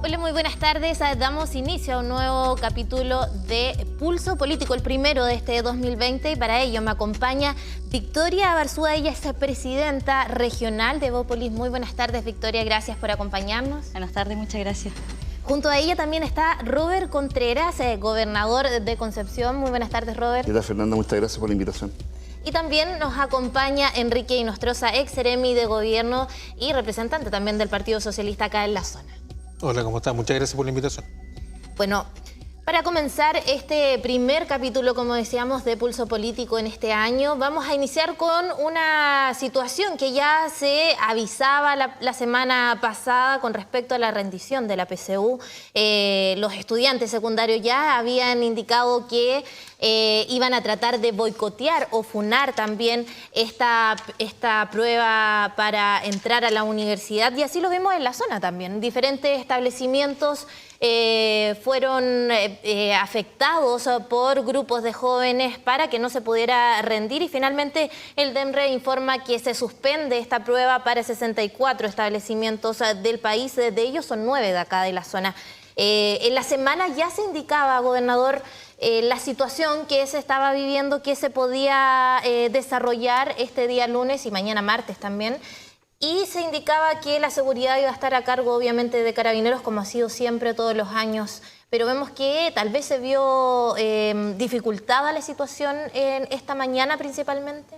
Hola, muy buenas tardes. Damos inicio a un nuevo capítulo de Pulso Político, el primero de este 2020, y para ello me acompaña Victoria Barzúa. Ella es presidenta regional de Evópolis. Muy buenas tardes, Victoria, gracias por acompañarnos. Buenas tardes, muchas gracias. Junto a ella también está Robert Contreras, gobernador de Concepción. Muy buenas tardes, Robert. Hola, Fernanda, muchas gracias por la invitación. Y también nos acompaña Enrique Inostroza, ex seremi de gobierno y representante también del Partido Socialista acá en la zona. Hola, ¿cómo estás? Muchas gracias por la invitación. Bueno, para comenzar este primer capítulo, como decíamos, de Pulso Político en este año, vamos a iniciar con una situación que ya se avisaba la semana pasada con respecto a la rendición de la PSU. Los estudiantes secundarios ya habían indicado que iban a tratar de boicotear o funar también esta prueba para entrar a la universidad, y así lo vemos en la zona también. Diferentes establecimientos fueron afectados por grupos de jóvenes para que no se pudiera rendir, y finalmente el DEMRE informa que se suspende esta prueba para 64 establecimientos del país. De ellos son 9 de acá de la zona. En la semana ya se indicaba, gobernador, la situación que se estaba viviendo, que se podía desarrollar este día lunes y mañana martes también. Y se indicaba que la seguridad iba a estar a cargo, obviamente, de Carabineros, como ha sido siempre todos los años. Pero vemos que tal vez se vio dificultada la situación en esta mañana principalmente.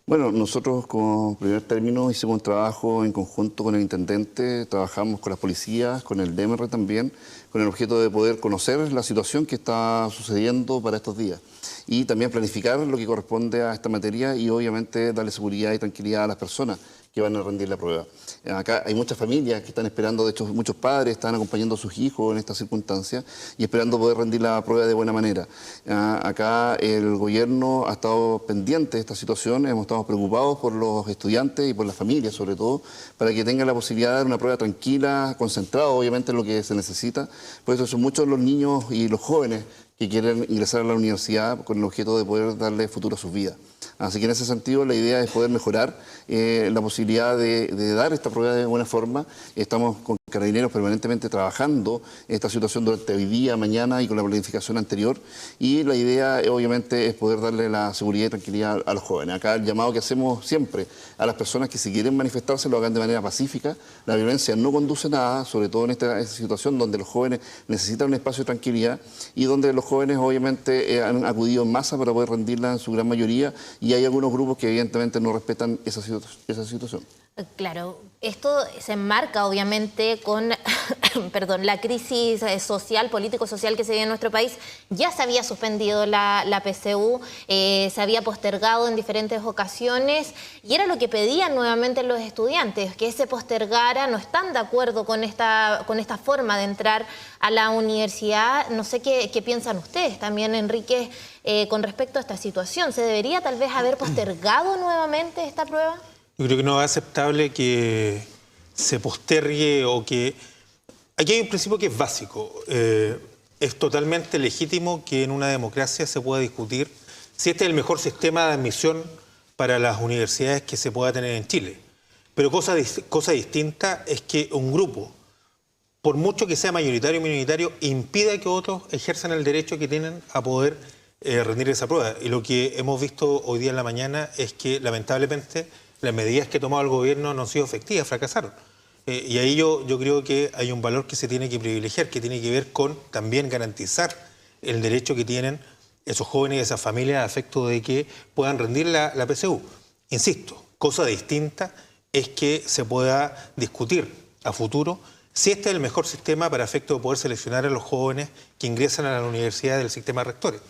Bueno, nosotros como primer término hicimos un trabajo en conjunto con el intendente, trabajamos con las policías, con el DEMRE también, con el objeto de poder conocer la situación que está sucediendo para estos días y también planificar lo que corresponde a esta materia y obviamente darle seguridad y tranquilidad a las personas que van a rendir la prueba. Acá hay muchas familias que están esperando, de hecho muchos padres están acompañando a sus hijos en estas circunstancias y esperando poder rendir la prueba de buena manera. Acá el gobierno ha estado pendiente de esta situación, hemos estado preocupados por los estudiantes y por las familias sobre todo, para que tengan la posibilidad de dar una prueba tranquila, concentrada obviamente en lo que se necesita. Por eso son muchos los niños y los jóvenes que quieren ingresar a la universidad con el objeto de poder darle futuro a sus vidas. Así que en ese sentido la idea es poder mejorar la posibilidad de dar esta prueba de buena forma. Estamos con Carabineros permanentemente trabajando esta situación durante hoy día, mañana y con la planificación anterior. Y la idea obviamente es poder darle la seguridad y tranquilidad a los jóvenes. Acá el llamado que hacemos siempre a las personas que si quieren manifestarse lo hagan de manera pacífica. La violencia no conduce a nada, sobre todo en esta situación donde los jóvenes necesitan un espacio de tranquilidad y donde los jóvenes obviamente han acudido en masa para poder rendirla en su gran mayoría, y hay algunos grupos que evidentemente no respetan esa situación. Claro, esto se enmarca obviamente con perdón, la crisis social, político-social que se vive en nuestro país. Ya se había suspendido la PSU, se había postergado en diferentes ocasiones y era lo que pedían nuevamente los estudiantes, que se postergara. No están de acuerdo con esta forma de entrar a la universidad. No sé qué piensan ustedes también, Enrique, con respecto a esta situación. ¿Se debería tal vez haber postergado nuevamente esta prueba? Yo creo que no es aceptable que se postergue o que... Aquí hay un principio que es básico. Es totalmente legítimo que en una democracia se pueda discutir si este es el mejor sistema de admisión para las universidades que se pueda tener en Chile. Pero cosa distinta es que un grupo, por mucho que sea mayoritario o minoritario, impida que otros ejerzan el derecho que tienen a poder rendir esa prueba. Y lo que hemos visto hoy día en la mañana es que, lamentablemente, las medidas que ha tomado el gobierno no han sido efectivas, fracasaron. Y ahí yo creo que hay un valor que se tiene que privilegiar, que tiene que ver con también garantizar el derecho que tienen esos jóvenes y esas familias a efecto de que puedan rendir la PSU. Insisto, cosa distinta es que se pueda discutir a futuro si este es el mejor sistema para efecto de poder seleccionar a los jóvenes que ingresan a la universidad del sistema de rectores.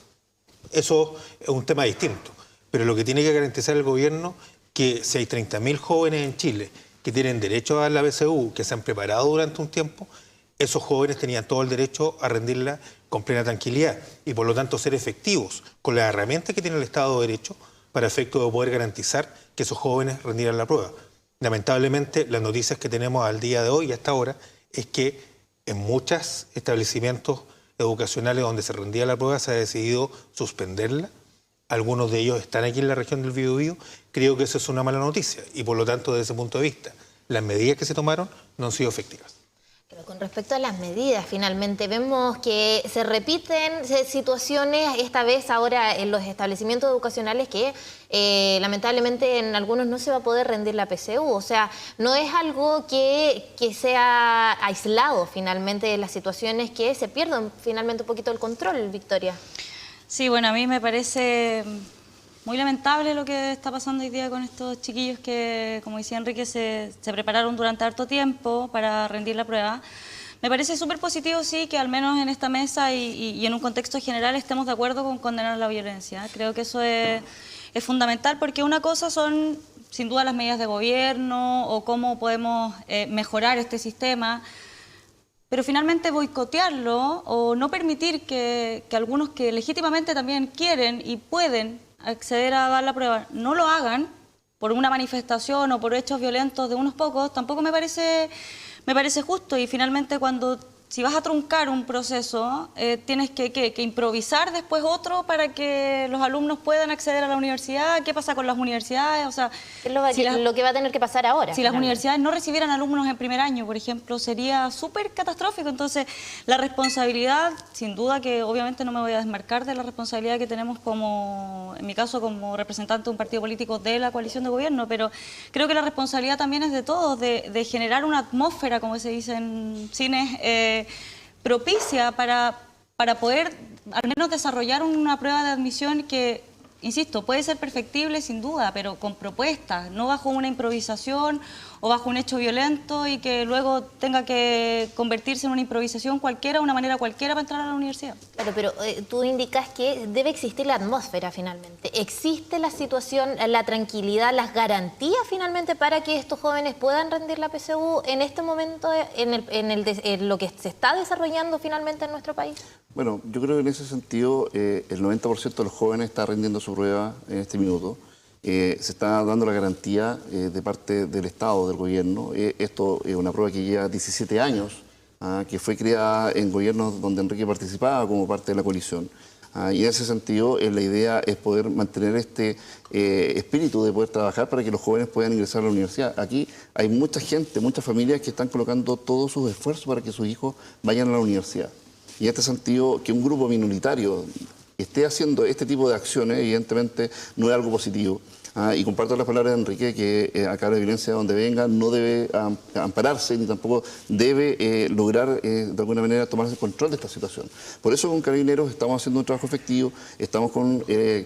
Eso es un tema distinto, pero lo que tiene que garantizar el gobierno que si hay 30.000 jóvenes en Chile que tienen derecho a la PSU, que se han preparado durante un tiempo, esos jóvenes tenían todo el derecho a rendirla con plena tranquilidad y por lo tanto ser efectivos con las herramientas que tiene el Estado de Derecho para efecto de poder garantizar que esos jóvenes rindieran la prueba. Lamentablemente, las noticias que tenemos al día de hoy, hasta ahora, es que en muchos establecimientos educacionales donde se rendía la prueba se ha decidido suspenderla. Algunos de ellos están aquí en la región del Biobío. Creo que eso es una mala noticia y, por lo tanto, desde ese punto de vista, las medidas que se tomaron no han sido efectivas. Pero con respecto a las medidas, finalmente vemos que se repiten situaciones, esta vez ahora en los establecimientos educacionales, que lamentablemente en algunos no se va a poder rendir la PSU. O sea, no es algo que sea aislado finalmente de las situaciones, que se pierden finalmente un poquito el control, Victoria. Sí, bueno, a mí me parece muy lamentable lo que está pasando hoy día con estos chiquillos que, como decía Enrique, se prepararon durante harto tiempo para rendir la prueba. Me parece súper positivo, sí, que al menos en esta mesa y en un contexto general estemos de acuerdo con condenar la violencia. Creo que eso es fundamental, porque una cosa son, sin duda, las medidas de gobierno o cómo podemos mejorar este sistema, pero finalmente boicotearlo o no permitir que algunos que legítimamente también quieren y pueden acceder a dar la prueba no lo hagan por una manifestación o por hechos violentos de unos pocos, tampoco me parece justo. Y finalmente, si vas a truncar un proceso, tienes que improvisar después otro para que los alumnos puedan acceder a la universidad. ¿Qué pasa con las universidades? O sea, Es lo que va a tener que pasar ahora. Si las universidades no recibieran alumnos en primer año, por ejemplo, sería súper catastrófico. Entonces, la responsabilidad, sin duda que obviamente no me voy a desmarcar de la responsabilidad que tenemos en mi caso, como representante de un partido político de la coalición de gobierno, pero creo que la responsabilidad también es de todos, de generar una atmósfera, como se dice en cines, propicia para poder al menos desarrollar una prueba de admisión que, insisto, puede ser perfectible sin duda, pero con propuestas, no bajo una improvisación o bajo un hecho violento y que luego tenga que convertirse en una improvisación cualquiera, una manera cualquiera para entrar a la universidad. Claro, pero tú indicas que debe existir la atmósfera finalmente. ¿Existe la situación, la tranquilidad, las garantías finalmente para que estos jóvenes puedan rendir la PSU en este momento, en lo que se está desarrollando finalmente en nuestro país? Bueno, yo creo que en ese sentido el 90% de los jóvenes está rindiendo su prueba en este minuto. Se está dando la garantía de parte del Estado, del gobierno. Esto es una prueba que lleva 17 años, que fue creada en gobiernos donde Enrique participaba como parte de la coalición. Y en ese sentido, la idea es poder mantener este espíritu de poder trabajar para que los jóvenes puedan ingresar a la universidad. Aquí hay mucha gente, muchas familias que están colocando todos sus esfuerzos para que sus hijos vayan a la universidad. Y en este sentido, que un grupo minoritario esté haciendo este tipo de acciones, evidentemente no es algo positivo. Y comparto las palabras de Enrique, que acá la violencia donde venga no debe ampararse ni tampoco debe lograr de alguna manera tomarse el control de esta situación. Por eso con Carabineros estamos haciendo un trabajo efectivo, estamos con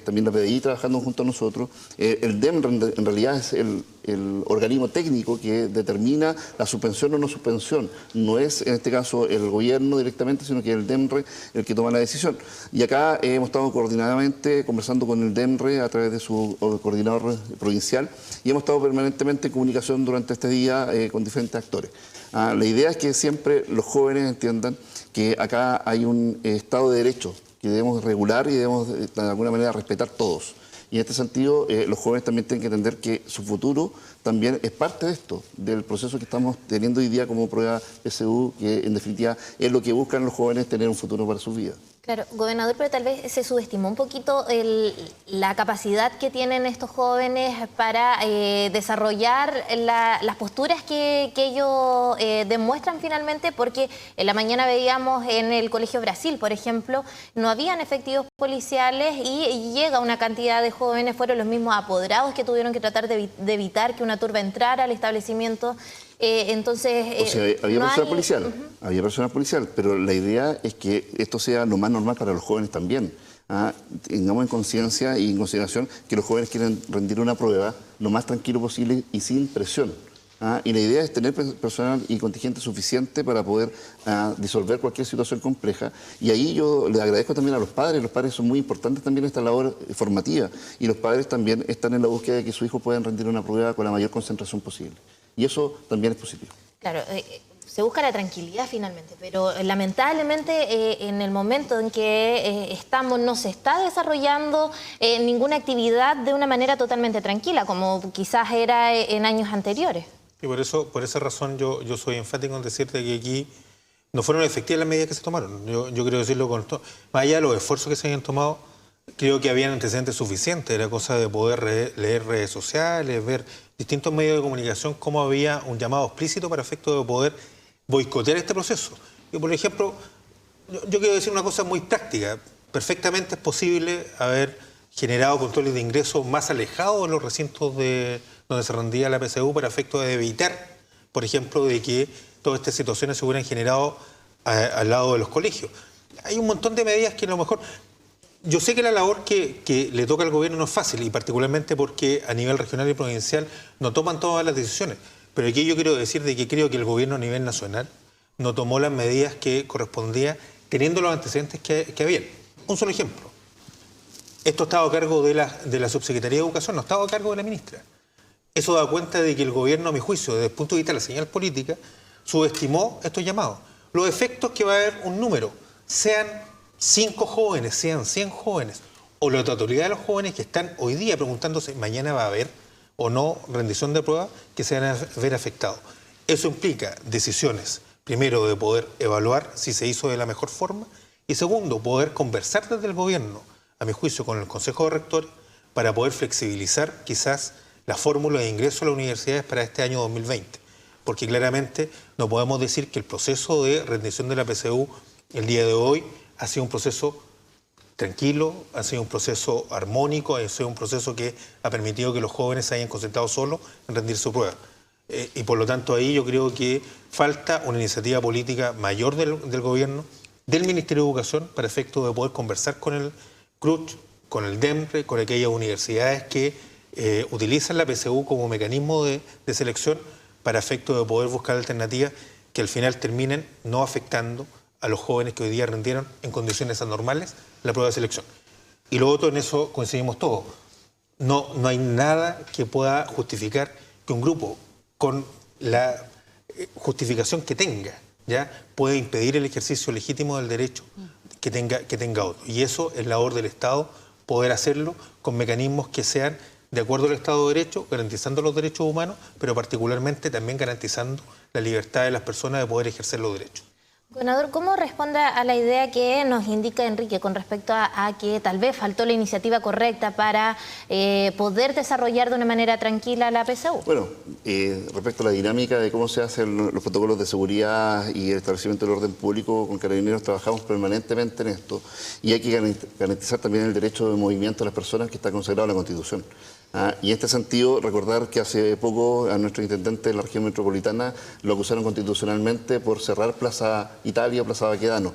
también la PDI trabajando junto a nosotros. El DEMRE en realidad es el organismo técnico que determina la suspensión o no suspensión. No es en este caso el gobierno directamente, sino que es el DEMRE el que toma la decisión. Y acá hemos estado coordinadamente conversando con el DEMRE a través de su coordinador provincial y hemos estado permanentemente en comunicación durante este día con diferentes actores. La idea es que siempre los jóvenes entiendan que acá hay un Estado de Derecho que debemos regular y debemos de alguna manera respetar todos. Y en este sentido, los jóvenes también tienen que entender que su futuro también es parte de esto, del proceso que estamos teniendo hoy día como prueba PSU, que en definitiva es lo que buscan los jóvenes, tener un futuro para su vida. Claro, gobernador, pero tal vez se subestimó un poquito la capacidad que tienen estos jóvenes para desarrollar las posturas que ellos demuestran finalmente, porque en la mañana veíamos en el Colegio Brasil, por ejemplo, no habían efectivos policiales y llega una cantidad de jóvenes, fueron los mismos apoderados que tuvieron que tratar de evitar que una turba entrara al establecimiento. Entonces, o sea, había personal policial, había personal policial, pero la idea es que esto sea lo más normal para los jóvenes también. Tengamos en conciencia y en consideración que los jóvenes quieren rendir una prueba lo más tranquilo posible y sin presión. Y la idea es tener personal y contingente suficiente para poder disolver cualquier situación compleja. Y ahí yo le agradezco también a los padres son muy importantes también en esta labor formativa. Y los padres también están en la búsqueda de que sus hijos puedan rendir una prueba con la mayor concentración posible. Y eso también es positivo. Claro, se busca la tranquilidad finalmente, pero lamentablemente en el momento en que estamos no se está desarrollando ninguna actividad de una manera totalmente tranquila, como quizás era en años anteriores. Y por esa razón yo soy enfático en decirte que aquí no fueron efectivas las medidas que se tomaron. Yo quiero decirlo con todo. Más allá de los esfuerzos que se habían tomado, creo que habían antecedentes suficientes. Era cosa de poder leer redes sociales, ver distintos medios de comunicación, cómo había un llamado explícito para efecto de poder boicotear este proceso. Y por ejemplo, yo quiero decir una cosa muy práctica. Perfectamente es posible haber generado controles de ingresos más alejados de los recintos donde se rendía la PSU para efecto de evitar, por ejemplo, de que todas estas situaciones se hubieran generado al lado de los colegios. Hay un montón de medidas que a lo mejor... Yo sé que la labor que le toca al gobierno no es fácil, y particularmente porque a nivel regional y provincial no toman todas las decisiones. Pero aquí yo quiero decir de que creo que el gobierno a nivel nacional no tomó las medidas que correspondía teniendo los antecedentes que había. Un solo ejemplo. Esto estaba a cargo de la Subsecretaría de Educación, no estaba a cargo de la ministra. Eso da cuenta de que el gobierno, a mi juicio, desde el punto de vista de la señal política, subestimó estos llamados. Los efectos que va a haber un número, sean 5 jóvenes, sean 100 jóvenes, o la totalidad de los jóvenes que están hoy día preguntándose, mañana va a haber o no rendición de pruebas, que se van a ver afectados. Eso implica decisiones, primero, de poder evaluar si se hizo de la mejor forma, y segundo, poder conversar desde el gobierno, a mi juicio, con el Consejo de Rectores, para poder flexibilizar quizás la fórmula de ingreso a las universidades para este año 2020. Porque claramente no podemos decir que el proceso de rendición de la PSU el día de hoy ha sido un proceso tranquilo, ha sido un proceso armónico, ha sido un proceso que ha permitido que los jóvenes se hayan concentrado solo en rendir su prueba. Y por lo tanto ahí yo creo que falta una iniciativa política mayor del gobierno, del Ministerio de Educación, para efecto de poder conversar con el CRUCH, con el DEMRE, con aquellas universidades que utilizan la PSU como mecanismo de selección, para efecto de poder buscar alternativas que al final terminen no afectando a los jóvenes que hoy día rindieron en condiciones anormales la prueba de selección. Y lo otro, en eso coincidimos todos. No hay nada que pueda justificar que un grupo, con la justificación que tenga, ¿ya?, puede impedir el ejercicio legítimo del derecho que tenga otro. Y eso es labor del Estado, poder hacerlo con mecanismos que sean de acuerdo al Estado de Derecho, garantizando los derechos humanos, pero particularmente también garantizando la libertad de las personas de poder ejercer los derechos. Gobernador, ¿cómo responde a la idea que nos indica Enrique con respecto a que tal vez faltó la iniciativa correcta para poder desarrollar de una manera tranquila la PSU? Bueno, respecto a la dinámica de cómo se hacen los protocolos de seguridad y el establecimiento del orden público, con Carabineros trabajamos permanentemente en esto, y hay que garantizar también el derecho de movimiento de las personas que está consagrado en la Constitución. Y en este sentido, recordar que hace poco a nuestro intendente de la región metropolitana lo acusaron constitucionalmente por cerrar Plaza Italia, Plaza Baquedano,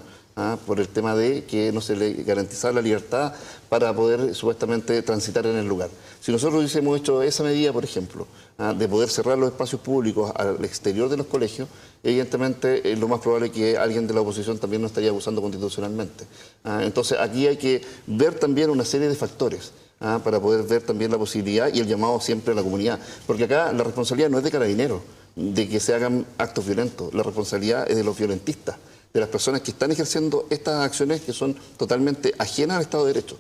por el tema de que no se le garantizaba la libertad para poder supuestamente transitar en el lugar. Si nosotros hubiésemos hecho esa medida, por ejemplo, de poder cerrar los espacios públicos al exterior de los colegios, evidentemente es lo más probable que alguien de la oposición también nos estaría acusando constitucionalmente. Entonces aquí hay que ver también una serie de factores para poder ver también la posibilidad y el llamado siempre a la comunidad. Porque acá la responsabilidad no es de Carabineros, de que se hagan actos violentos. La responsabilidad es de los violentistas, de las personas que están ejerciendo estas acciones que son totalmente ajenas al Estado de Derecho.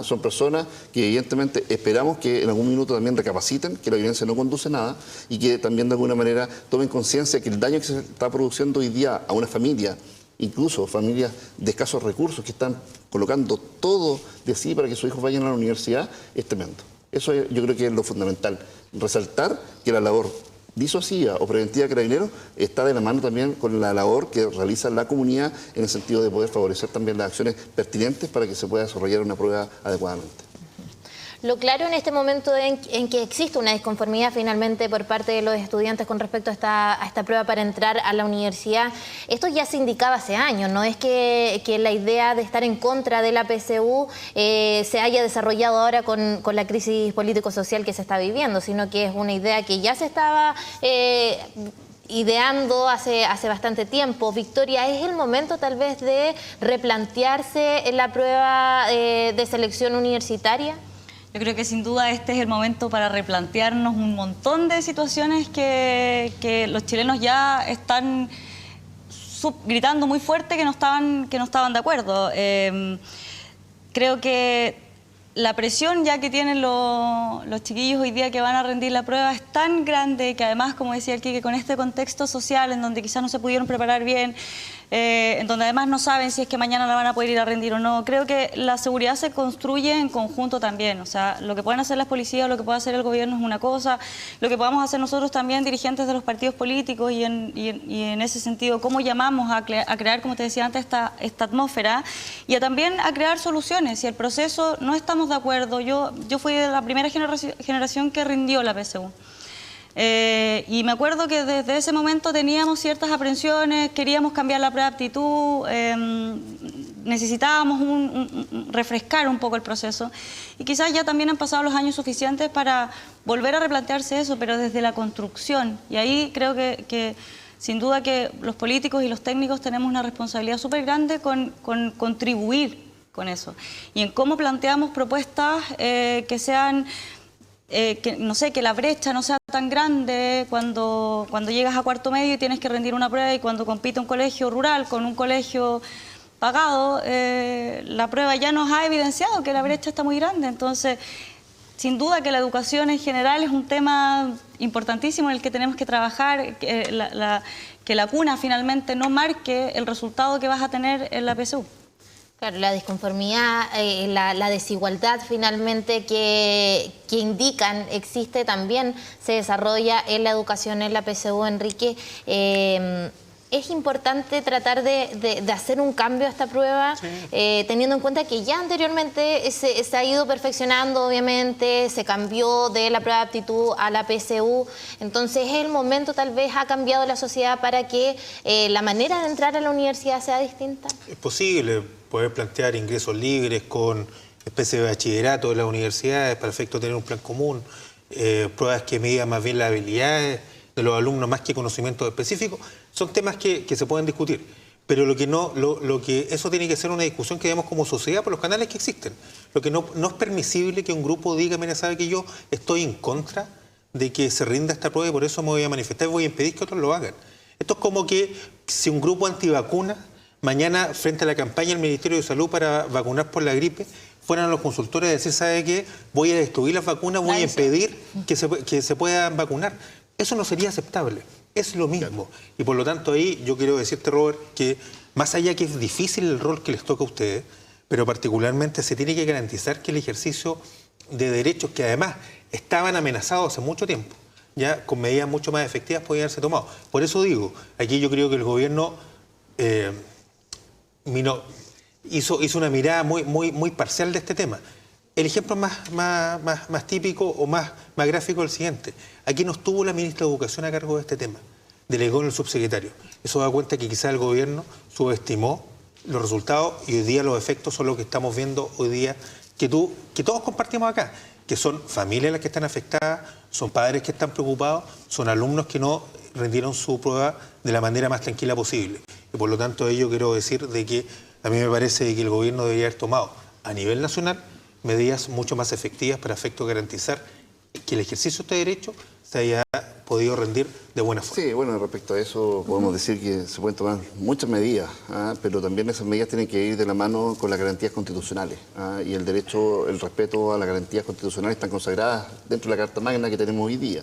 Son personas que evidentemente esperamos que en algún minuto también recapaciten, que la violencia no conduce a nada y que también de alguna manera tomen conciencia que el daño que se está produciendo hoy día a una familia, incluso familias de escasos recursos que están colocando todo de sí para que sus hijos vayan a la universidad, es tremendo. Eso yo creo que es lo fundamental. Resaltar que la labor disuasiva o preventiva de Carabineros está de la mano también con la labor que realiza la comunidad en el sentido de poder favorecer también las acciones pertinentes para que se pueda desarrollar una prueba adecuadamente. Lo claro en este momento en que existe una disconformidad finalmente por parte de los estudiantes con respecto a esta prueba para entrar a la universidad, esto ya se indicaba hace años, no es que la idea de estar en contra de la PSU se haya desarrollado ahora con la crisis político-social que se está viviendo, sino que es una idea que ya se estaba ideando hace bastante tiempo. Victoria, ¿es el momento tal vez de replantearse la prueba de selección universitaria? Yo creo que sin duda este es el momento para replantearnos un montón de situaciones que los chilenos ya están gritando muy fuerte que no estaban de acuerdo. Creo que la presión ya que tienen los chiquillos hoy día que van a rendir la prueba es tan grande que además, como decía el Quique, con este contexto social en donde quizás no se pudieron preparar bien, en donde además no saben si es que mañana la van a poder ir a rendir o no, creo que la seguridad se construye en conjunto también. O sea, lo que pueden hacer las policías, lo que puede hacer el gobierno es una cosa, lo que podamos hacer nosotros también, dirigentes de los partidos políticos, y en ese sentido, cómo llamamos a crear, como te decía antes, esta atmósfera, y también a crear soluciones. Si el proceso no estamos de acuerdo, yo fui de la primera generación que rindió la PSU. Y me acuerdo que desde ese momento teníamos ciertas aprensiones, queríamos cambiar la prueba de aptitud, necesitábamos refrescar un poco el proceso, y quizás ya también han pasado los años suficientes para volver a replantearse eso, pero desde la construcción. Y ahí creo que sin duda que los políticos y los técnicos tenemos una responsabilidad súper grande con contribuir con eso, y en cómo planteamos propuestas que sean... no sé, que la brecha no sea tan grande cuando llegas a cuarto medio y tienes que rendir una prueba, y cuando compite un colegio rural con un colegio pagado, la prueba ya nos ha evidenciado que la brecha está muy grande. Entonces, sin duda que la educación en general es un tema importantísimo en el que tenemos que trabajar, que la cuna finalmente no marque el resultado que vas a tener en la PSU. Claro, la disconformidad, la desigualdad finalmente que indican existe también se desarrolla en la educación, en la PSU, Enrique. Es importante tratar de hacer un cambio a esta prueba, sí, teniendo en cuenta que ya anteriormente se ha ido perfeccionando, obviamente, se cambió de la prueba de aptitud a la PSU, entonces el momento tal vez ha cambiado la sociedad para que la manera de entrar a la universidad sea distinta. Es posible poder plantear ingresos libres con especie de bachillerato de las universidades para efecto de tener un plan común, pruebas que midan más bien las habilidades de los alumnos más que conocimientos específicos. Son temas que se pueden discutir, pero eso tiene que ser una discusión que demos como sociedad por los canales que existen. Lo que no es permisible que un grupo diga, mira, sabe que yo estoy en contra de que se rinda esta prueba y por eso me voy a manifestar y voy a impedir que otros lo hagan. Esto es como que si un grupo antivacuna mañana, frente a la campaña del Ministerio de Salud para vacunar por la gripe, fueran a los consultores a decir, ¿sabe qué? Voy a destruir las vacunas, voy a impedir que se puedan vacunar. Eso no sería aceptable. Es lo mismo. Y por lo tanto ahí yo quiero decirte, Robert, que más allá que es difícil el rol que les toca a ustedes, pero particularmente se tiene que garantizar que el ejercicio de derechos que además estaban amenazados hace mucho tiempo, ya con medidas mucho más efectivas podían haberse tomado. Por eso digo, aquí yo creo que el gobierno hizo una mirada muy parcial de este tema. El ejemplo más típico o más gráfico es el siguiente. Aquí no estuvo la ministra de Educación a cargo de este tema. Delegó en el subsecretario. Eso da cuenta que quizás el gobierno subestimó los resultados y hoy día los efectos son los que estamos viendo hoy día, que todos compartimos acá, que son familias las que están afectadas, son padres que están preocupados, son alumnos que no rindieron su prueba de la manera más tranquila posible. Y por lo tanto, yo quiero decir de que a mí me parece que el gobierno debería haber tomado a nivel nacional medidas mucho más efectivas para efecto garantizar que el ejercicio de este derecho se haya podido rendir de buena forma. Sí, bueno, respecto a eso podemos decir que se pueden tomar muchas medidas, pero también esas medidas tienen que ir de la mano con las garantías constitucionales, y el derecho, el respeto a las garantías constitucionales están consagradas dentro de la Carta Magna que tenemos hoy día.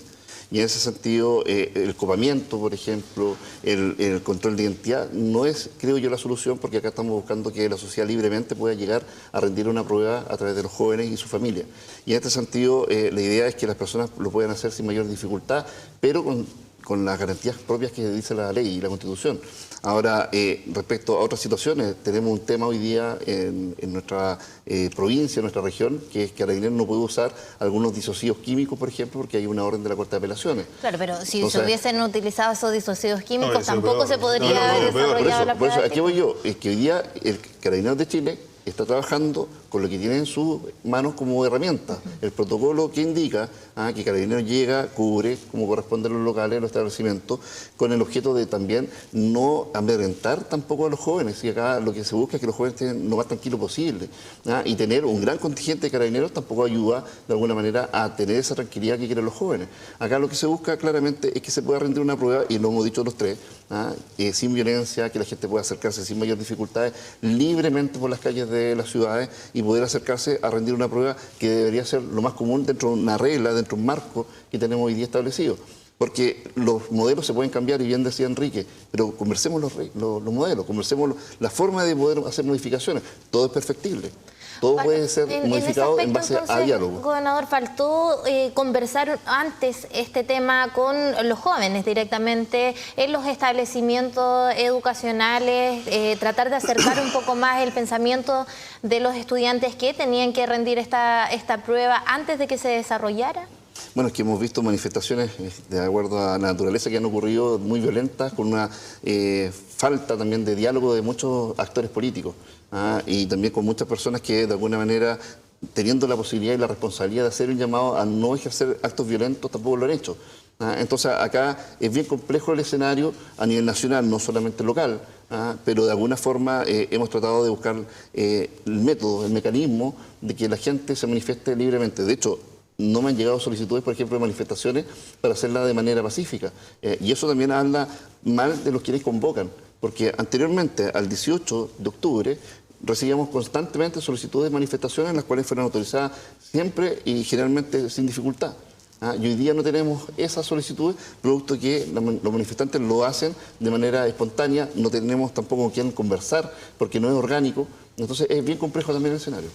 Y en ese sentido, el copamiento, por ejemplo, el control de identidad, no es, creo yo, la solución, porque acá estamos buscando que la sociedad libremente pueda llegar a rendir una prueba a través de los jóvenes y su familia. Y en este sentido, la idea es que las personas lo puedan hacer sin mayor dificultad, pero con las garantías propias que dice la ley y la Constitución. Ahora, respecto a otras situaciones, tenemos un tema hoy día en nuestra provincia, en nuestra región, que es que Carabineros no puede usar algunos disocidos químicos, por ejemplo, porque hay una orden de la Corte de Apelaciones. Claro, pero si se hubiesen utilizado esos disocidos químicos, tampoco se podría haber desarrollado la prueba. Por eso, aquí voy yo, es que hoy día el Carabineros de Chile está trabajando con lo que tiene en sus manos como herramienta. El protocolo que indica que Carabineros llega, cubre, como corresponde a los locales, a los establecimientos, con el objeto de también no amedrentar tampoco a los jóvenes. Y acá lo que se busca es que los jóvenes estén lo más tranquilos posible. Y tener un gran contingente de Carabineros tampoco ayuda de alguna manera a tener esa tranquilidad que quieren los jóvenes. Acá lo que se busca claramente es que se pueda rendir una prueba, y lo hemos dicho los tres, sin violencia, que la gente pueda acercarse sin mayor dificultades, libremente por las calles de las ciudades y poder acercarse a rendir una prueba que debería ser lo más común dentro de una regla, dentro de un marco que tenemos hoy día establecido. Porque los modelos se pueden cambiar, y bien decía Enrique, pero conversemos los modelos, conversemos la forma de poder hacer modificaciones. Todo es perfectible. Todo puede ser modificado en base a diálogo. Gobernador, faltó conversar antes este tema con los jóvenes directamente en los establecimientos educacionales, tratar de acercar un poco más el pensamiento de los estudiantes que tenían que rendir esta prueba antes de que se desarrollara. Bueno, es que hemos visto manifestaciones de acuerdo a la naturaleza que han ocurrido muy violentas, con una falta también de diálogo de muchos actores políticos, y también con muchas personas que de alguna manera, teniendo la posibilidad y la responsabilidad de hacer un llamado a no ejercer actos violentos, tampoco lo han hecho. Entonces acá es bien complejo el escenario a nivel nacional, no solamente local, pero de alguna forma hemos tratado de buscar el método, el mecanismo de que la gente se manifieste libremente. De hecho, no me han llegado solicitudes, por ejemplo, de manifestaciones para hacerla de manera pacífica. Y eso también habla mal de los quienes convocan, porque anteriormente, al 18 de octubre, recibíamos constantemente solicitudes de manifestaciones, las cuales fueron autorizadas siempre y generalmente sin dificultad. Y hoy día no tenemos esas solicitudes, producto que los manifestantes lo hacen de manera espontánea, no tenemos tampoco con quién conversar, porque no es orgánico. Entonces es bien complejo también el escenario.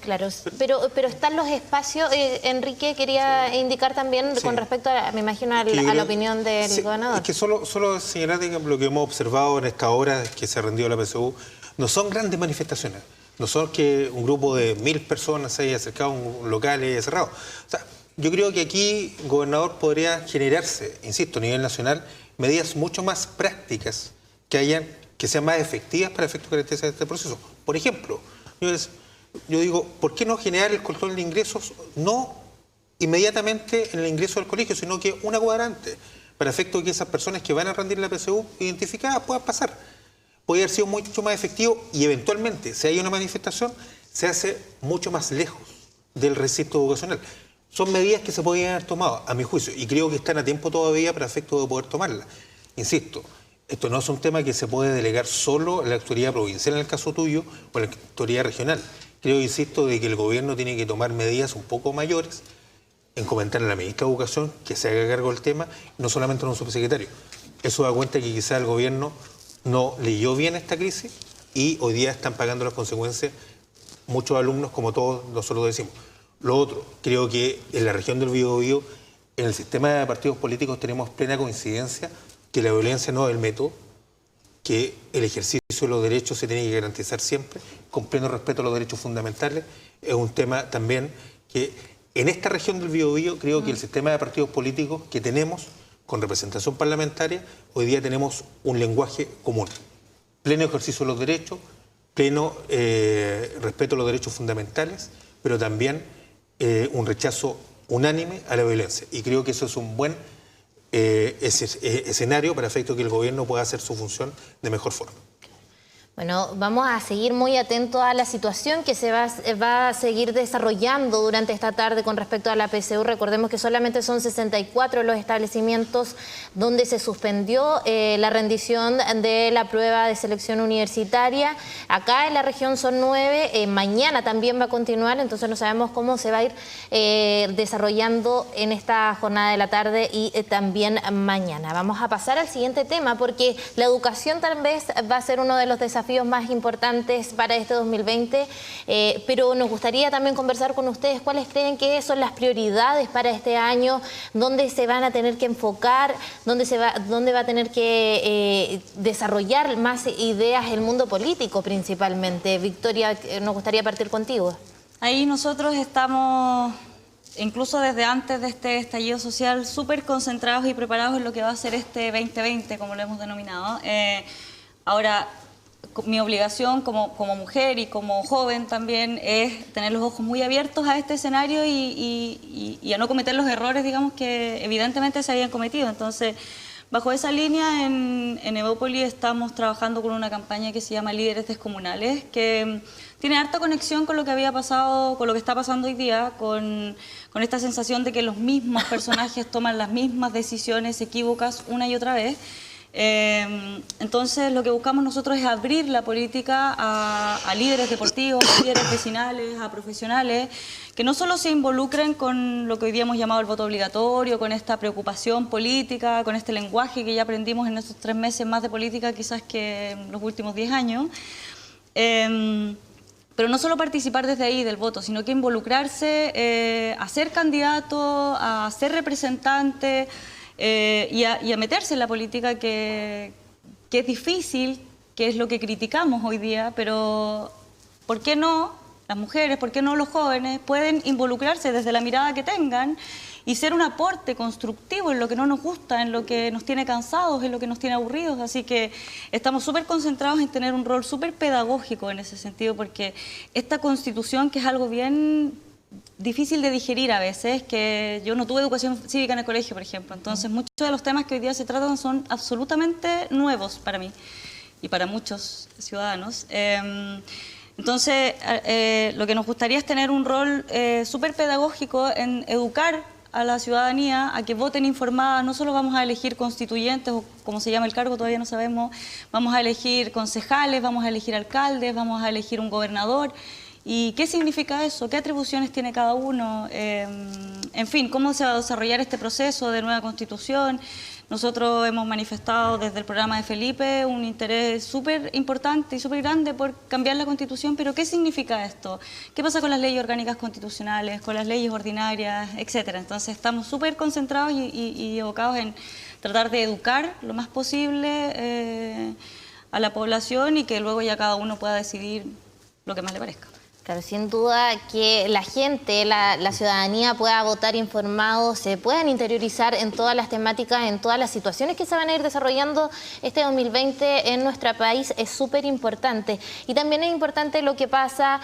Claro, pero están los espacios. Enrique quería indicar también con respecto a, me imagino, a la opinión del gobernador. Es que solo señalar, digamos, lo que hemos observado en esta hora que se rindió la PSU, no son grandes manifestaciones, no son que un grupo de 1000 personas se haya acercado a un local y haya cerrado. O sea, yo creo que aquí, gobernador, podría generarse, insisto, a nivel nacional, medidas mucho más prácticas que sean más efectivas para efectos de este proceso. Por ejemplo, yo digo, ¿por qué no generar el control de ingresos no inmediatamente en el ingreso del colegio, sino que una cuadra antes, para efecto de que esas personas que van a rendir la PSU identificadas puedan pasar? Puede haber sido mucho más efectivo, y eventualmente, si hay una manifestación, se hace mucho más lejos del recinto educacional. Son medidas que se podrían haber tomado, a mi juicio, y creo que están a tiempo todavía para efecto de poder tomarlas. Insisto, esto no es un tema que se puede delegar solo a la autoridad provincial en el caso tuyo o a la autoridad regional. Creo, insisto, de que el gobierno tiene que tomar medidas un poco mayores, encomendar a la ministra de Educación que se haga cargo del tema, no solamente a un subsecretario. Eso da cuenta que quizá el gobierno no leyó bien esta crisis y hoy día están pagando las consecuencias muchos alumnos, como todos nosotros decimos. Lo otro, creo que en la región del Biobío, en el sistema de partidos políticos tenemos plena coincidencia que la violencia no es el método, que el ejercicio de los derechos se tiene que garantizar siempre, con pleno respeto a los derechos fundamentales. Es un tema también que en esta región del Biobío creo que el sistema de partidos políticos que tenemos con representación parlamentaria, hoy día tenemos un lenguaje común. Pleno ejercicio de los derechos, pleno respeto a los derechos fundamentales, pero también un rechazo unánime a la violencia. Y creo que eso es un buen escenario para efecto que el gobierno pueda hacer su función de mejor forma. Bueno, vamos a seguir muy atentos a la situación que se va a seguir desarrollando durante esta tarde con respecto a la PSU. Recordemos que solamente son 64 los establecimientos donde se suspendió la rendición de la prueba de selección universitaria. Acá en la región son 9, mañana también va a continuar, entonces no sabemos cómo se va a ir desarrollando en esta jornada de la tarde y también mañana. Vamos a pasar al siguiente tema, porque la educación tal vez va a ser uno de los desafíos más importantes para este 2020, pero nos gustaría también conversar con ustedes cuáles creen que son las prioridades para este año, dónde se van a tener que enfocar, dónde va a tener que desarrollar más ideas el mundo político principalmente. Victoria, nos gustaría partir contigo. Ahí nosotros estamos, incluso desde antes de este estallido social, súper concentrados y preparados en lo que va a ser este 2020, como lo hemos denominado. Ahora, mi obligación como mujer y como joven también es tener los ojos muy abiertos a este escenario y a no cometer los errores, digamos, que evidentemente se habían cometido. Entonces, bajo esa línea, en Evópolis estamos trabajando con una campaña que se llama Líderes Descomunales, que tiene harta conexión con lo que había pasado, con lo que está pasando hoy día, con esta sensación de que los mismos personajes toman las mismas decisiones equívocas una y otra vez. Entonces lo que buscamos nosotros es abrir la política a líderes deportivos, a líderes vecinales, a profesionales que no solo se involucren con lo que hoy día hemos llamado el voto obligatorio, con esta preocupación política, con este lenguaje que ya aprendimos en estos 3 meses más de política quizás que en los últimos 10 años, pero no solo participar desde ahí del voto, sino que involucrarse a ser candidato, a ser representante, y a meterse en la política que es difícil, que es lo que criticamos hoy día, pero ¿por qué no las mujeres, por qué no los jóvenes pueden involucrarse desde la mirada que tengan y ser un aporte constructivo en lo que no nos gusta, en lo que nos tiene cansados, en lo que nos tiene aburridos? Así que estamos súper concentrados en tener un rol súper pedagógico en ese sentido, porque esta Constitución, que es algo bien difícil de digerir a veces, que yo no tuve educación cívica en el colegio, por ejemplo, entonces muchos de los temas que hoy día se tratan son absolutamente nuevos para mí y para muchos ciudadanos. Entonces, lo que nos gustaría es tener un rol súper pedagógico en educar a la ciudadanía a que voten informadas. No solo vamos a elegir constituyentes, o como se llama el cargo, todavía no sabemos, vamos a elegir concejales, vamos a elegir alcaldes, vamos a elegir un gobernador. ¿Y qué significa eso? ¿Qué atribuciones tiene cada uno? En fin, ¿cómo se va a desarrollar este proceso de nueva constitución? Nosotros hemos manifestado desde el programa de Felipe un interés súper importante y súper grande por cambiar la Constitución, pero ¿qué significa esto? ¿Qué pasa con las leyes orgánicas constitucionales, con las leyes ordinarias, etcétera? Entonces estamos súper concentrados y abocados en tratar de educar lo más posible a la población y que luego ya cada uno pueda decidir lo que más le parezca. Claro, sin duda que la gente, la ciudadanía pueda votar informado, se puedan interiorizar en todas las temáticas, en todas las situaciones que se van a ir desarrollando este 2020 en nuestro país es súper importante. Y también es importante lo que pasa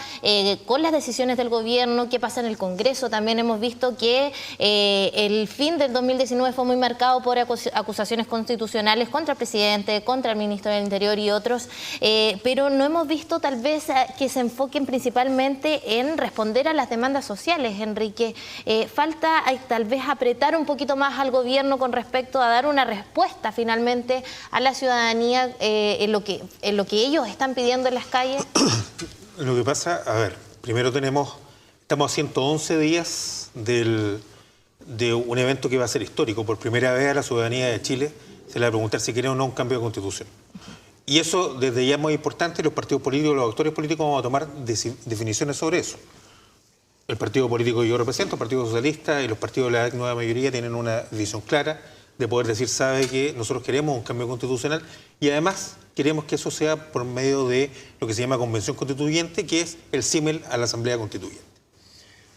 con las decisiones del gobierno, qué pasa en el Congreso. También hemos visto que el fin del 2019 fue muy marcado por acusaciones constitucionales contra el presidente, contra el ministro del Interior y otros, pero no hemos visto tal vez que se enfoquen principalmente en responder a las demandas sociales, Enrique. Falta tal vez apretar un poquito más al gobierno con respecto a dar una respuesta finalmente a la ciudadanía en lo que ellos están pidiendo en las calles. Lo que pasa, a ver, primero estamos a 111 días de un evento que va a ser histórico. Por primera vez a la ciudadanía de Chile se le va a preguntar si quiere o no un cambio de constitución. Y eso desde ya es muy importante, los partidos políticos, los actores políticos vamos a tomar definiciones sobre eso. El partido político que yo represento, el Partido Socialista y los partidos de la nueva mayoría tienen una visión clara de poder decir, sabe que nosotros queremos un cambio constitucional y además queremos que eso sea por medio de lo que se llama Convención Constituyente, que es el símil a la Asamblea Constituyente.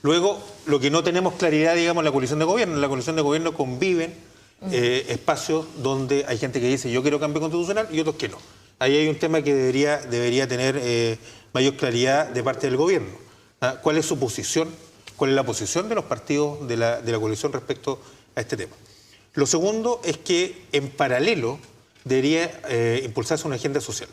Luego, lo que no tenemos claridad, digamos, en la coalición de gobierno. En la coalición de gobierno conviven espacios donde hay gente que dice yo quiero cambio constitucional y otros que no. Ahí hay un tema que debería tener mayor claridad de parte del gobierno. ¿Cuál es su posición? ¿Cuál es la posición de los partidos de la coalición respecto a este tema? Lo segundo es que en paralelo debería impulsarse una agenda social.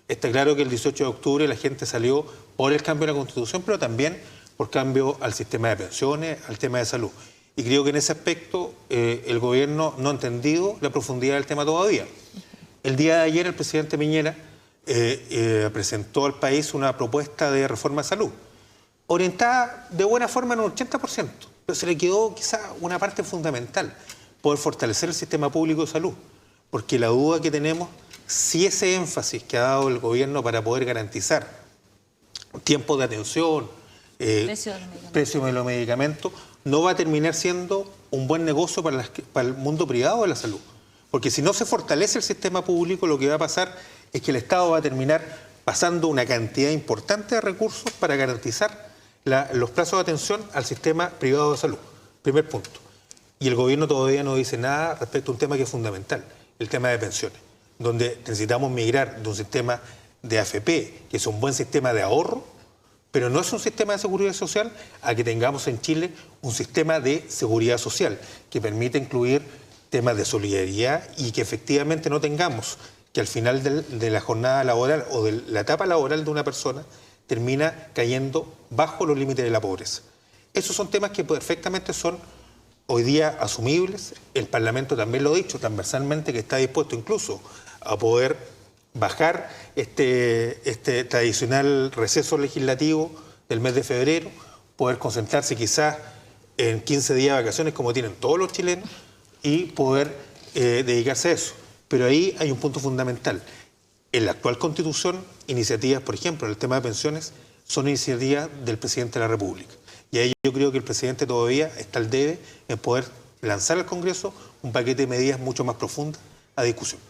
Está claro que el 18 de octubre la gente salió por el cambio de la Constitución, pero también por cambio al sistema de pensiones, al tema de salud. Y creo que en ese aspecto el gobierno no ha entendido la profundidad del tema todavía. El día de ayer el presidente Piñera presentó al país una propuesta de reforma de salud, orientada de buena forma en un 80%, pero se le quedó quizá una parte fundamental, poder fortalecer el sistema público de salud, porque la duda que tenemos, si ese énfasis que ha dado el gobierno para poder garantizar tiempo de atención, precio de los medicamentos, no va a terminar siendo un buen negocio para el mundo privado de la salud. Porque si no se fortalece el sistema público, lo que va a pasar es que el Estado va a terminar pasando una cantidad importante de recursos para garantizar los plazos de atención al sistema privado de salud. Primer punto. Y el gobierno todavía no dice nada respecto a un tema que es fundamental, el tema de pensiones, donde necesitamos migrar de un sistema de AFP, que es un buen sistema de ahorro, pero no es un sistema de seguridad social, a que tengamos en Chile un sistema de seguridad social que permite incluir temas de solidaridad y que efectivamente no tengamos que al final de la jornada laboral o de la etapa laboral de una persona termina cayendo bajo los límites de la pobreza. Esos son temas que perfectamente son hoy día asumibles. El Parlamento también lo ha dicho transversalmente, que está dispuesto incluso a poder bajar este tradicional receso legislativo del mes de febrero, poder concentrarse quizás en 15 días de vacaciones como tienen todos los chilenos y poder dedicarse a eso. Pero ahí hay un punto fundamental. En la actual Constitución, iniciativas, por ejemplo, en el tema de pensiones, son iniciativas del Presidente de la República. Y ahí yo creo que el Presidente todavía está al debe en poder lanzar al Congreso un paquete de medidas mucho más profundas a discusión.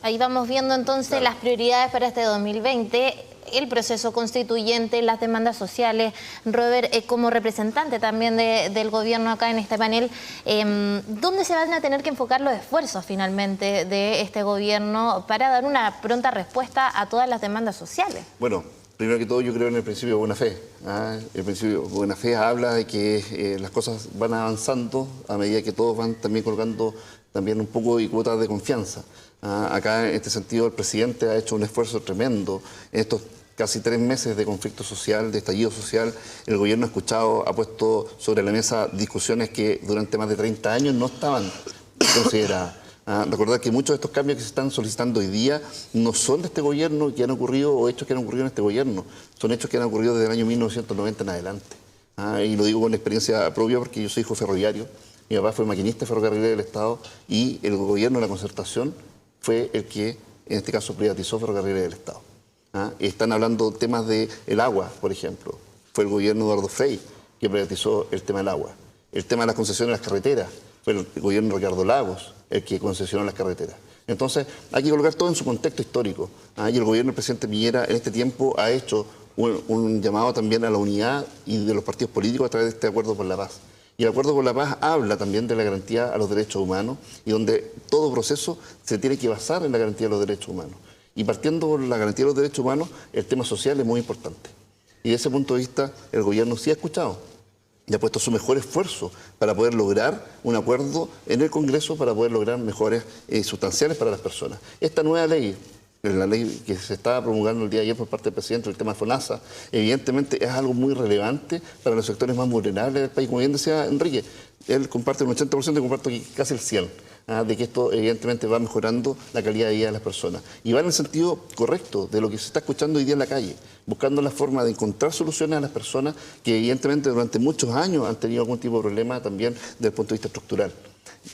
Ahí vamos viendo entonces las prioridades para este 2020, el proceso constituyente, las demandas sociales. Robert, como representante también del gobierno acá en este panel, ¿dónde se van a tener que enfocar los esfuerzos finalmente de este gobierno para dar una pronta respuesta a todas las demandas sociales? Bueno, primero que todo yo creo en el principio de buena fe. El principio de buena fe habla de que las cosas van avanzando a medida que todos van también colocando también un poco de cuotas de confianza. Acá en este sentido el presidente ha hecho un esfuerzo tremendo en estos casi 3 meses de conflicto social, de estallido social. El gobierno ha escuchado, ha puesto sobre la mesa discusiones que durante más de 30 años no estaban consideradas. Recordar que muchos de estos cambios que se están solicitando hoy día no son de este gobierno, que han ocurrido o hechos que han ocurrido en este gobierno, son hechos que han ocurrido desde el año 1990 en adelante. Y lo digo con experiencia propia porque yo soy hijo ferroviario, mi papá fue maquinista de ferrocarriles del Estado y el gobierno de la concertación fue el que, en este caso, privatizó ferrocarriles del Estado. Están hablando temas del agua, por ejemplo. Fue el gobierno de Eduardo Frei que privatizó el tema del agua. El tema de las concesiones de las carreteras, fue el gobierno de Ricardo Lagos el que concesionó las carreteras. Entonces, hay que colocar todo en su contexto histórico. Y el gobierno del presidente Piñera en este tiempo ha hecho un llamado también a la unidad y de los partidos políticos a través de este Acuerdo por la Paz. Y el Acuerdo por la Paz habla también de la garantía a los derechos humanos y donde todo proceso se tiene que basar en la garantía de los derechos humanos. Y partiendo por la garantía de los derechos humanos, el tema social es muy importante. Y desde ese punto de vista, el gobierno sí ha escuchado y ha puesto su mejor esfuerzo para poder lograr un acuerdo en el Congreso, para poder lograr mejores sustanciales para las personas. Esta nueva ley, la ley que se estaba promulgando el día de ayer por parte del presidente, el tema de FONASA, evidentemente es algo muy relevante para los sectores más vulnerables del país. Como bien decía Enrique, él comparte un 80%, y comparto casi el 100%, de que esto evidentemente va mejorando la calidad de vida de las personas. Y va en el sentido correcto de lo que se está escuchando hoy día en la calle, buscando la forma de encontrar soluciones a las personas que evidentemente durante muchos años han tenido algún tipo de problema también desde el punto de vista estructural.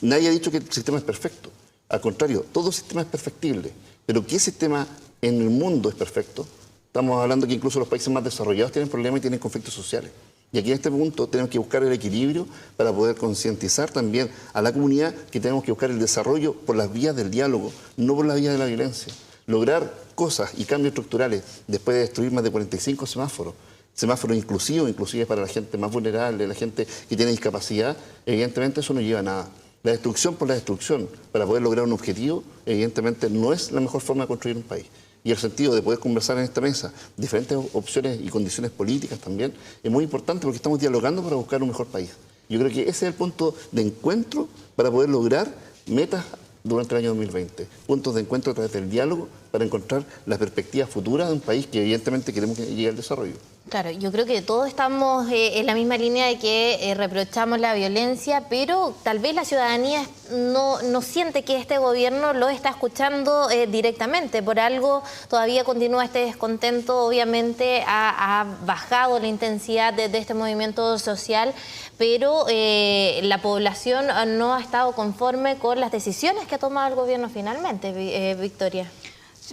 Nadie ha dicho que el sistema es perfecto. Al contrario, todo sistema es perfectible. Pero ¿qué sistema en el mundo es perfecto? Estamos hablando que incluso los países más desarrollados tienen problemas y tienen conflictos sociales. Y aquí en este punto tenemos que buscar el equilibrio para poder concientizar también a la comunidad que tenemos que buscar el desarrollo por las vías del diálogo, no por las vías de la violencia. Lograr cosas y cambios estructurales después de destruir más de 45 semáforos inclusivos, inclusive para la gente más vulnerable, la gente que tiene discapacidad, evidentemente eso no lleva a nada. La destrucción por la destrucción, para poder lograr un objetivo, evidentemente no es la mejor forma de construir un país. Y el sentido de poder conversar en esta mesa diferentes opciones y condiciones políticas también es muy importante porque estamos dialogando para buscar un mejor país. Yo creo que ese es el punto de encuentro para poder lograr metas durante el año 2020. Puntos de encuentro a través del diálogo para encontrar la perspectiva futura de un país que evidentemente queremos que llegue al desarrollo. Claro, yo creo que todos estamos en la misma línea de que reprochamos la violencia, pero tal vez la ciudadanía no siente que este gobierno lo está escuchando directamente. Por algo todavía continúa este descontento, obviamente ha bajado la intensidad de este movimiento social, pero la población no ha estado conforme con las decisiones que ha tomado el gobierno finalmente, Victoria.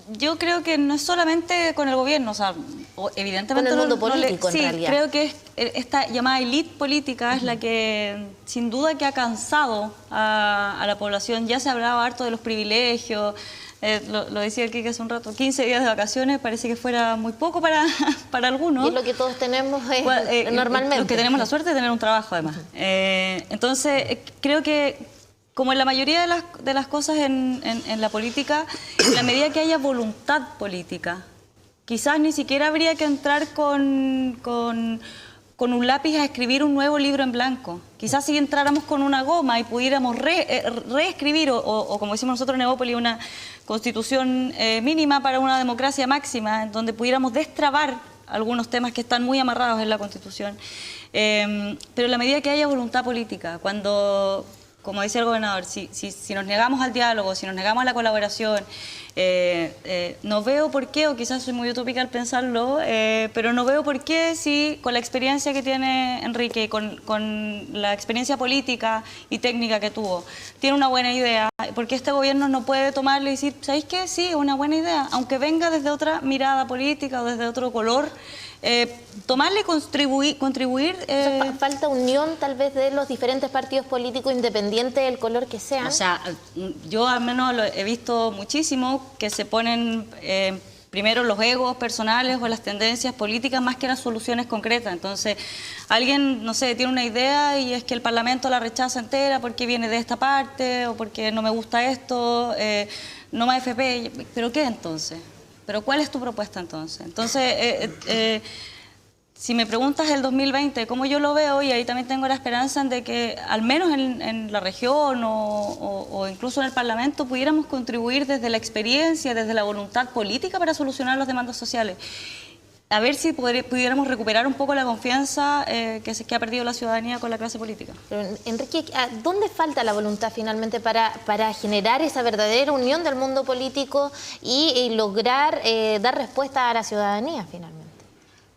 Yo creo que no es solamente con el gobierno, o sea, evidentemente... Con el mundo político, en sí, realidad. Creo que esta llamada élite política es la que, sin duda, que ha cansado a la población. Ya se hablaba harto de los privilegios, lo decía aquí que hace un rato, 15 días de vacaciones parece que fuera muy poco para algunos. Y es lo que todos tenemos normalmente. Los que tenemos la suerte de tener un trabajo, además. Entonces, creo que... Como en la mayoría de las cosas en la política, en la medida que haya voluntad política quizás ni siquiera habría que entrar con un lápiz a escribir un nuevo libro en blanco. Quizás si entráramos con una goma y pudiéramos reescribir, o como decimos nosotros en Evópolis, una constitución mínima para una democracia máxima, en donde pudiéramos destrabar algunos temas que están muy amarrados en la Constitución. Pero en la medida que haya voluntad política, cuando, como decía el gobernador, si nos negamos al diálogo, si nos negamos a la colaboración, no veo por qué, o quizás soy muy utópica al pensarlo, pero no veo por qué si con la experiencia que tiene Enrique, con la experiencia política y técnica que tuvo, tiene una buena idea, porque este gobierno no puede tomarle y decir, ¿sabéis qué? Sí, es una buena idea, aunque venga desde otra mirada política o desde otro color, tomarle y contribuir. Falta unión tal vez de los diferentes partidos políticos independientes del color que sean. O sea, yo al menos lo he visto muchísimo que se ponen primero los egos personales o las tendencias políticas más que las soluciones concretas. Entonces, alguien, no sé, tiene una idea y es que el Parlamento la rechaza entera porque viene de esta parte o porque no me gusta esto, no más FP. ¿Pero qué entonces? ¿Pero cuál es tu propuesta entonces? Entonces, si me preguntas el 2020, cómo yo lo veo, y ahí también tengo la esperanza de que al menos en la región o incluso en el Parlamento pudiéramos contribuir desde la experiencia, desde la voluntad política para solucionar las demandas sociales. A ver si pudiéramos recuperar un poco la confianza que ha perdido la ciudadanía con la clase política. Pero, Enrique, ¿dónde falta la voluntad finalmente para generar esa verdadera unión del mundo político y lograr dar respuesta a la ciudadanía finalmente?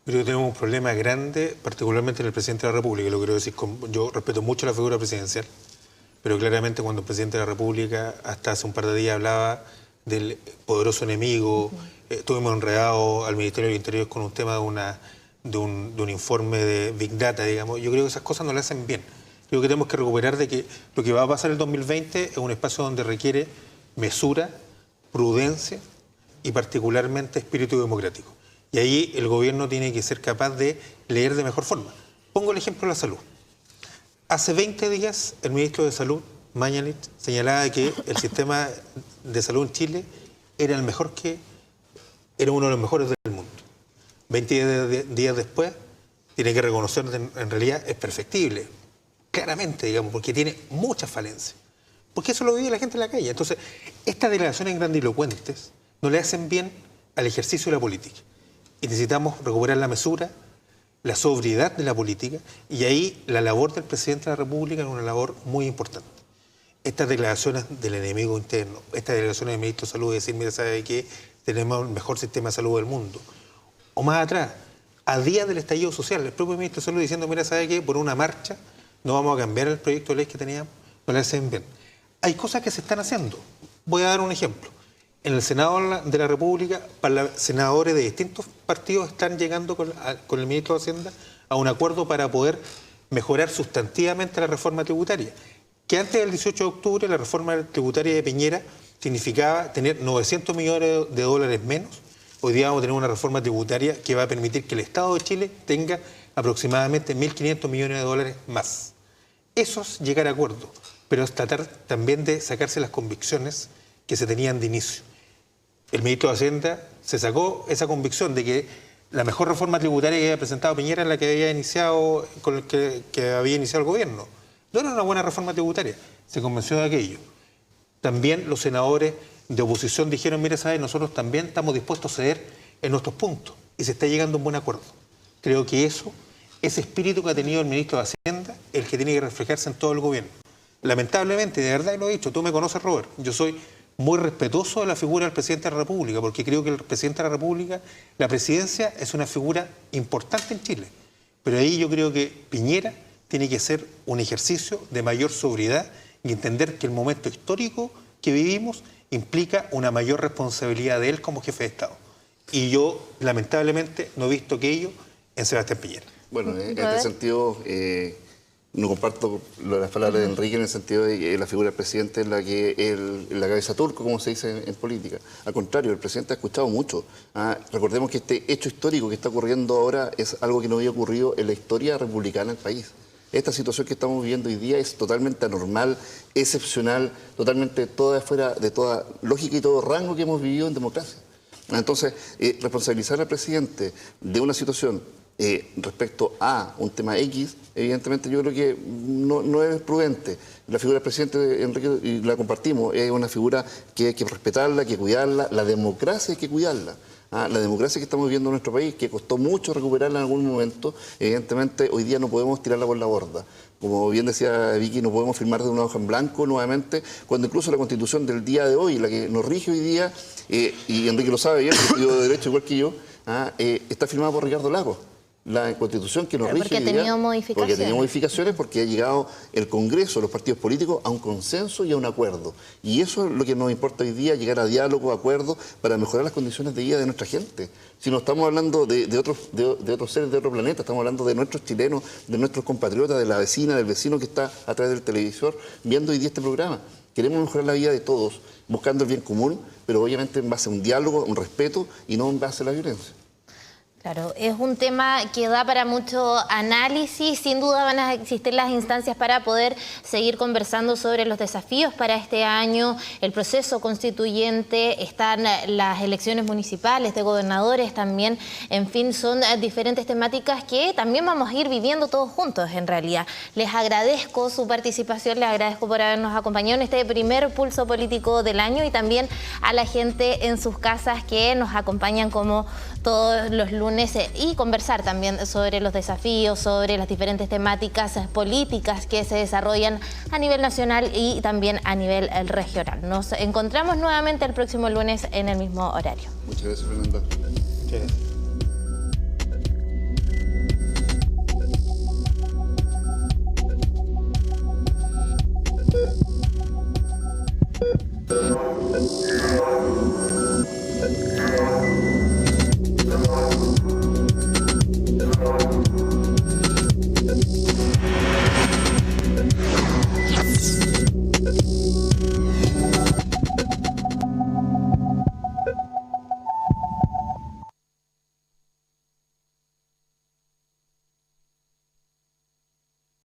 Creo que tenemos un problema grande, particularmente en el presidente de la República. Lo quiero decir, yo respeto mucho la figura presidencial, pero claramente cuando el presidente de la República hasta hace un par de días hablaba del poderoso enemigo, estuvimos enredados al Ministerio del Interior con un tema de un informe de Big Data, digamos. Yo creo que esas cosas no le hacen bien. Creo que tenemos que recuperar de que lo que va a pasar el 2020 es un espacio donde requiere mesura, prudencia y particularmente espíritu democrático. Y ahí el gobierno tiene que ser capaz de leer de mejor forma. Pongo el ejemplo de la salud. Hace 20 días el ministro de Salud, Mañalich, señalaba que el sistema de salud en Chile era uno de los mejores del mundo. 20 días después, tiene que reconocer que en realidad es perfectible, claramente, digamos, porque tiene muchas falencias. Porque eso lo vive la gente en la calle. Entonces, estas declaraciones grandilocuentes no le hacen bien al ejercicio de la política. Y necesitamos recuperar la mesura, la sobriedad de la política, y ahí la labor del presidente de la República es una labor muy importante. Estas declaraciones del enemigo interno, estas declaraciones del ministro de Salud, de decir, mira, ¿sabe qué? Tenemos el mejor sistema de salud del mundo. O más atrás, a días del estallido social, el propio ministro de Salud diciendo, mira, ¿sabe qué? Por una marcha no vamos a cambiar el proyecto de ley que teníamos, no le hacen bien. Hay cosas que se están haciendo. Voy a dar un ejemplo. En el Senado de la República, senadores de distintos partidos están llegando con el ministro de Hacienda a un acuerdo para poder mejorar sustantivamente la reforma tributaria. Que antes del 18 de octubre la reforma tributaria de Piñera significaba tener 900 millones de dólares menos. Hoy día vamos a tener una reforma tributaria que va a permitir que el Estado de Chile tenga aproximadamente 1.500 millones de dólares más. Eso es llegar a acuerdo, pero es tratar también de sacarse las convicciones que se tenían de inicio. El ministro de Hacienda se sacó esa convicción de que la mejor reforma tributaria que había presentado Piñera es la que había iniciado, que había iniciado el gobierno. No era una buena reforma tributaria, se convenció de aquello. También los senadores de oposición dijeron, mire, ¿sabe? Nosotros también estamos dispuestos a ceder en nuestros puntos y se está llegando a un buen acuerdo. Creo que ese espíritu que ha tenido el ministro de Hacienda, el que tiene que reflejarse en todo el gobierno. Lamentablemente, de verdad lo he dicho, tú me conoces, Robert, yo soy muy respetuoso de la figura del presidente de la República, porque creo que el presidente de la República, la presidencia es una figura importante en Chile. Pero ahí yo creo que Piñera tiene que ser un ejercicio de mayor sobriedad y entender que el momento histórico que vivimos implica una mayor responsabilidad de él como jefe de Estado. Y yo, lamentablemente, no he visto aquello en Sebastián Piñera. Bueno, en este sentido, no comparto las palabras de Enrique en el sentido de que la figura del presidente es la cabeza turco, como se dice en política. Al contrario, el presidente ha escuchado mucho. Recordemos que este hecho histórico que está ocurriendo ahora es algo que no había ocurrido en la historia republicana del país. Esta situación que estamos viviendo hoy día es totalmente anormal, excepcional, totalmente fuera de toda lógica y todo rango que hemos vivido en democracia. Entonces, responsabilizar al presidente de una situación respecto a un tema X, evidentemente yo creo que no es prudente. La figura del presidente, Enrique, y la compartimos, es una figura que hay que respetarla, hay que cuidarla, la democracia hay que cuidarla. La democracia que estamos viviendo en nuestro país, que costó mucho recuperarla en algún momento, evidentemente hoy día no podemos tirarla por la borda. Como bien decía Vicky, no podemos firmar de una hoja en blanco nuevamente, cuando incluso la Constitución del día de hoy, la que nos rige hoy día, y Enrique lo sabe bien, estudió de Derecho igual que yo, está firmada por Ricardo Lagos. La Constitución que nos rige porque ha tenido modificaciones. Porque ha tenido modificaciones, porque ha llegado el Congreso, los partidos políticos, a un consenso y a un acuerdo. Y eso es lo que nos importa hoy día, llegar a diálogo, acuerdos, para mejorar las condiciones de vida de nuestra gente. Si no estamos hablando de otros seres de otro planeta, estamos hablando de nuestros chilenos, de nuestros compatriotas, de la vecina, del vecino que está a través del televisor viendo hoy día este programa. Queremos mejorar la vida de todos, buscando el bien común, pero obviamente en base a un diálogo, un respeto y no en base a la violencia. Claro, es un tema que da para mucho análisis. Sin duda van a existir las instancias para poder seguir conversando sobre los desafíos para este año, el proceso constituyente, están las elecciones municipales de gobernadores también. En fin, son diferentes temáticas que también vamos a ir viviendo todos juntos en realidad. Les agradezco su participación, les agradezco por habernos acompañado en este primer pulso político del año y también a la gente en sus casas que nos acompañan como todos los lunes y conversar también sobre los desafíos, sobre las diferentes temáticas políticas que se desarrollan a nivel nacional y también a nivel regional. Nos encontramos nuevamente el próximo lunes en el mismo horario. Muchas gracias, Fernanda.